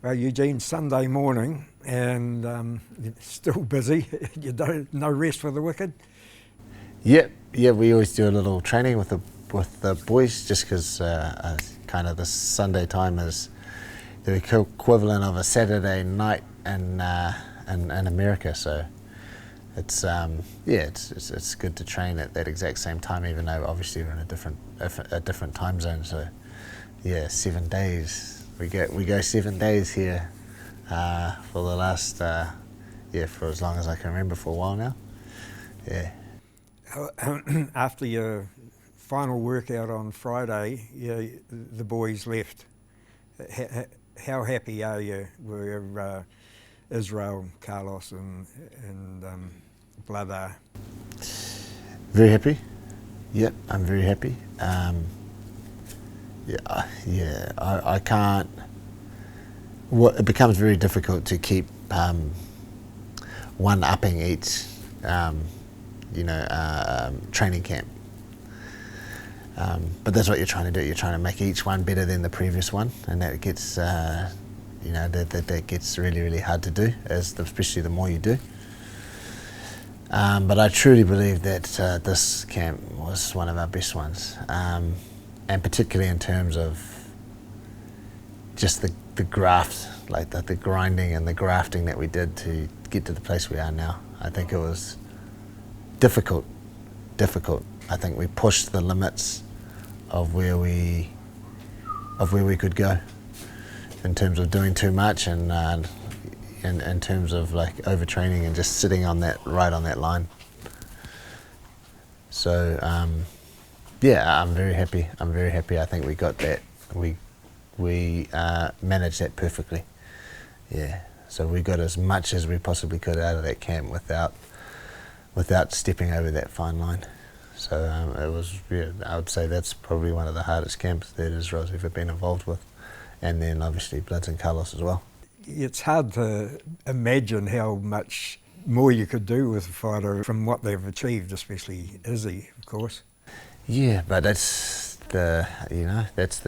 Well, Eugene, Sunday morning and still busy. No rest for the wicked? Yeah, we always do a little training with the boys just because kind of the Sunday time is the equivalent of a Saturday night in America, so it's it's good to train at that exact same time, even though obviously we're in a different time zone. So yeah, 7 days. We go 7 days here for the last for as long as I can remember, for a while now. Yeah. After your final workout on Friday, the boys left. How happy are you where Israel, Carlos and Blood are? Very happy. Yep, I'm very happy. I can't. It becomes very difficult to keep one-upping each, training camp. But that's what you're trying to do. You're trying to make each one better than the previous one, and that gets, that gets really, really hard to do, especially the more you do. But I truly believe that this camp was one of our best ones, and particularly in terms of just the graft, like the grinding and the grafting that we did to get to the place we are now. I think it was difficult. I think we pushed the limits of where we could go in terms of doing too much, and in terms of like overtraining and just sitting on that line. So I'm very happy. I think we got that. We managed that perfectly. Yeah. So we got as much as we possibly could out of that camp without stepping over that fine line. So it was, I would say that's probably one of the hardest camps that Israel's ever been involved with, and then obviously Bloods and Carlos as well. It's hard to imagine how much more you could do with a fighter from what they've achieved, especially Izzy, of course. Yeah, but that's the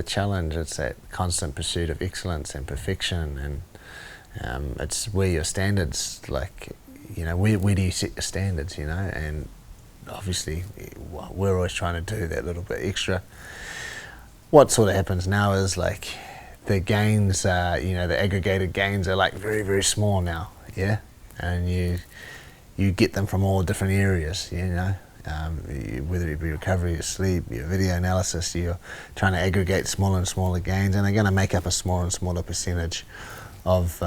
challenge. It's that constant pursuit of excellence and perfection, and it's where your standards, like, where do you set your standards, and obviously we're always trying to do that little bit extra. What sort of happens now is like the gains, the aggregated gains are like very, very small now, yeah, and you get them from all different areas, whether it be recovery, your sleep, your video analysis. You're trying to aggregate smaller and smaller gains, and they're going to make up a smaller and smaller percentage of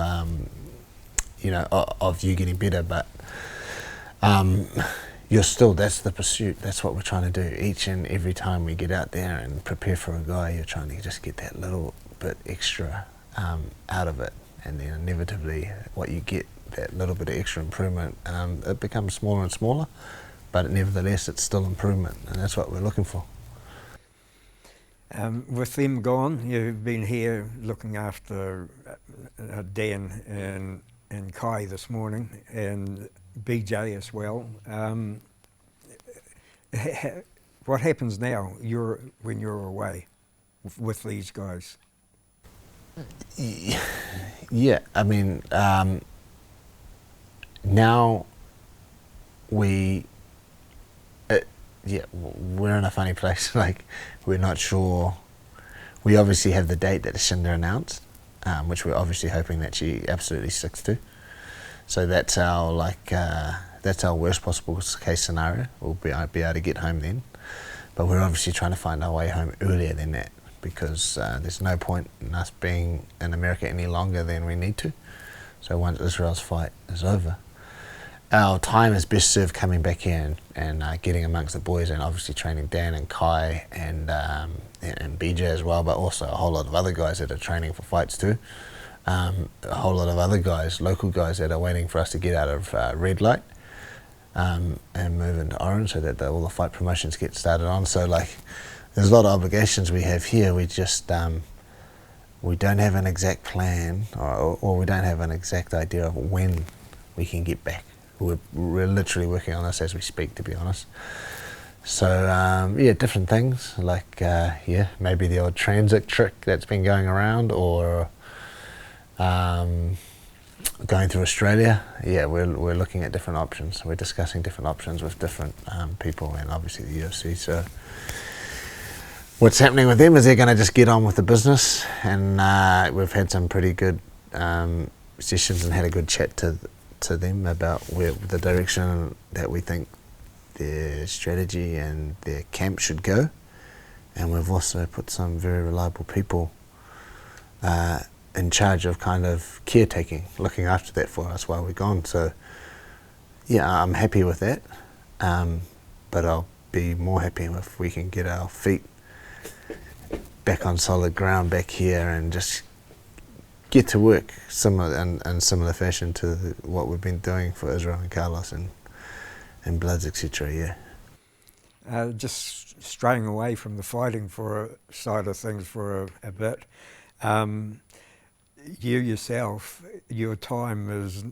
of you getting better, but that's the pursuit. That's what we're trying to do each and every time we get out there and prepare for a guy. You're trying to just get that little bit extra out of it, and then inevitably what you get, that little bit of extra improvement, it becomes smaller and smaller, but nevertheless it's still improvement, and that's what we're looking for. With them gone, you've been here looking after Dan and Kai this morning, and BJ as well. What happens now when you're away with these guys? Yeah, I mean, now we're in a funny place. Like, we're not sure. We obviously have the date that Shinda announced, which we're obviously hoping that she absolutely sticks to. So that's our worst possible case scenario. We'll be able to get home then, but we're obviously trying to find our way home earlier than that, because there's no point in us being in America any longer than we need to. So once Israel's fight is over, our time is best served coming back here and getting amongst the boys, and obviously training Dan and Kai and BJ as well, but also a whole lot of other guys that are training for fights too. A whole lot of other guys, local guys, that are waiting for us to get out of red light and move into orange, so that all the fight promotions get started on. So like, there's a lot of obligations we have here. We just we don't have an exact plan, or we don't have an exact idea of when we can get back. We're literally working on this as we speak, to be honest. So different things, like maybe the old transit trick that's been going around, or Going through Australia, yeah, we're looking at different options. We're discussing different options with different people, and obviously the UFC. So what's happening with them is they're going to just get on with the business, and we've had some pretty good sessions and had a good chat to them about where the direction that we think their strategy and their camp should go. And we've also put some very reliable people in charge of kind of caretaking, looking after that for us while we're gone. So yeah, I'm happy with that, but I'll be more happy if we can get our feet back on solid ground back here and just get to work in similar fashion to what we've been doing for Israel and Carlos and Bloods, etc. Yeah. Just straying away from the fighting for a side of things for a bit. You yourself, your time is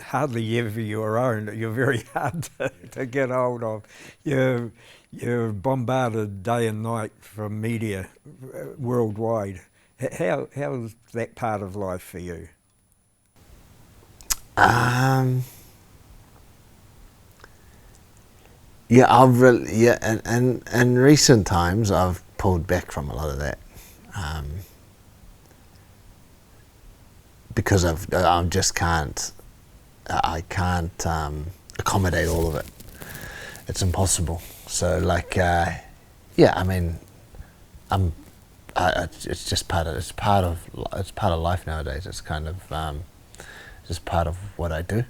hardly ever your own. You're very hard to get hold of. You're bombarded day and night from media worldwide. How's that part of life for you? Yeah, in recent times I've pulled back from a lot of that. Because I just can't accommodate all of it. It's impossible. So like, yeah, I mean, it's just part of life nowadays. It's kind of just part of what I do.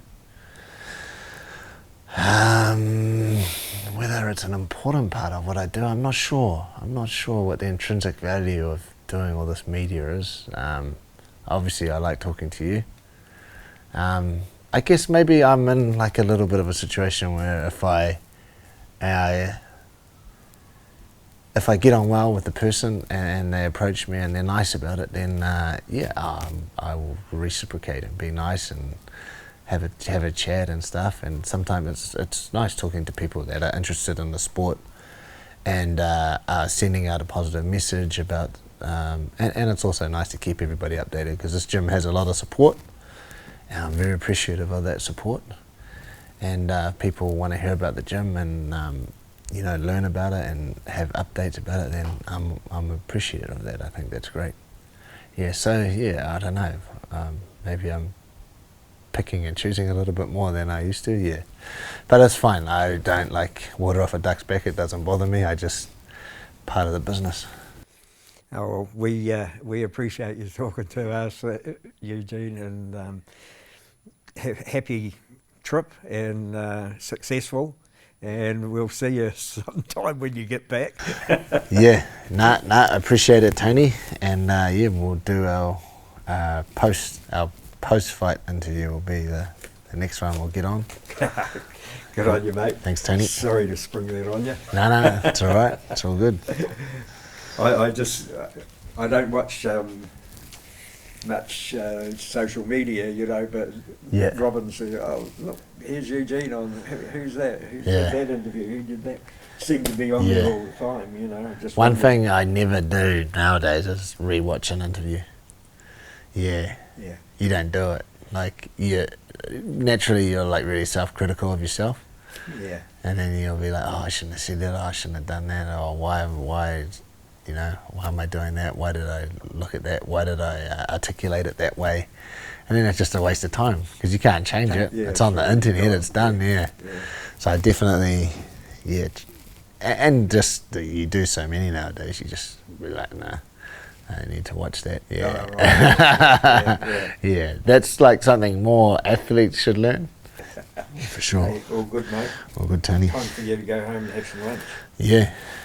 Whether it's an important part of what I do, I'm not sure. I'm not sure what the intrinsic value of doing all this media is. Obviously I like talking to you. I guess maybe I'm in like a little bit of a situation where if I get on well with the person and they approach me and they're nice about it, then yeah, I will reciprocate and be nice and have a chat and stuff. And sometimes it's nice talking to people that are interested in the sport and sending out a positive message about. And it's also nice to keep everybody updated because this gym has a lot of support and I'm very appreciative of that support, and people want to hear about the gym and you know, learn about it and have updates about it, then I'm appreciative of that. I think that's great. Yeah, so yeah, I don't know, maybe I'm picking and choosing a little bit more than I used to, yeah, but it's fine. I don't like water off a duck's back. It doesn't bother me. I just part of the business. Oh, well, we appreciate you talking to us, Eugene, and happy trip and successful, and we'll see you sometime when you get back. Yeah, I appreciate it, Tony, and yeah, we'll do our post-fight interview will be the next one we'll get on. Good on you, mate. Thanks, Tony. Sorry to spring that on you. No, it's all right. It's all good. I don't watch much social media, you know, but yeah. Robin said, oh, look, here's Eugene on, who's that? Who yeah. did that interview? Who did that? Seem to be on yeah. there all the time, you know. One thing I never do nowadays is re-watch an interview. Yeah. Yeah. You don't do it. Like, naturally you're like really self-critical of yourself. Yeah. And then you'll be like, oh, I shouldn't have said that, oh, I shouldn't have done that, or why, you know, why am I doing that? Why did I look at that? Why did I articulate it that way? And then it's just a waste of time because you can't change it. Yeah, it's on the internet, it's done, yeah. So I definitely, yeah. And just, you do so many nowadays, you just be like, nah, I need to watch that, yeah. Oh, right. Yeah, that's like something more athletes should learn. For sure. Hey, all good, mate. All good, Tony. Time for you to go home and have some lunch. Yeah.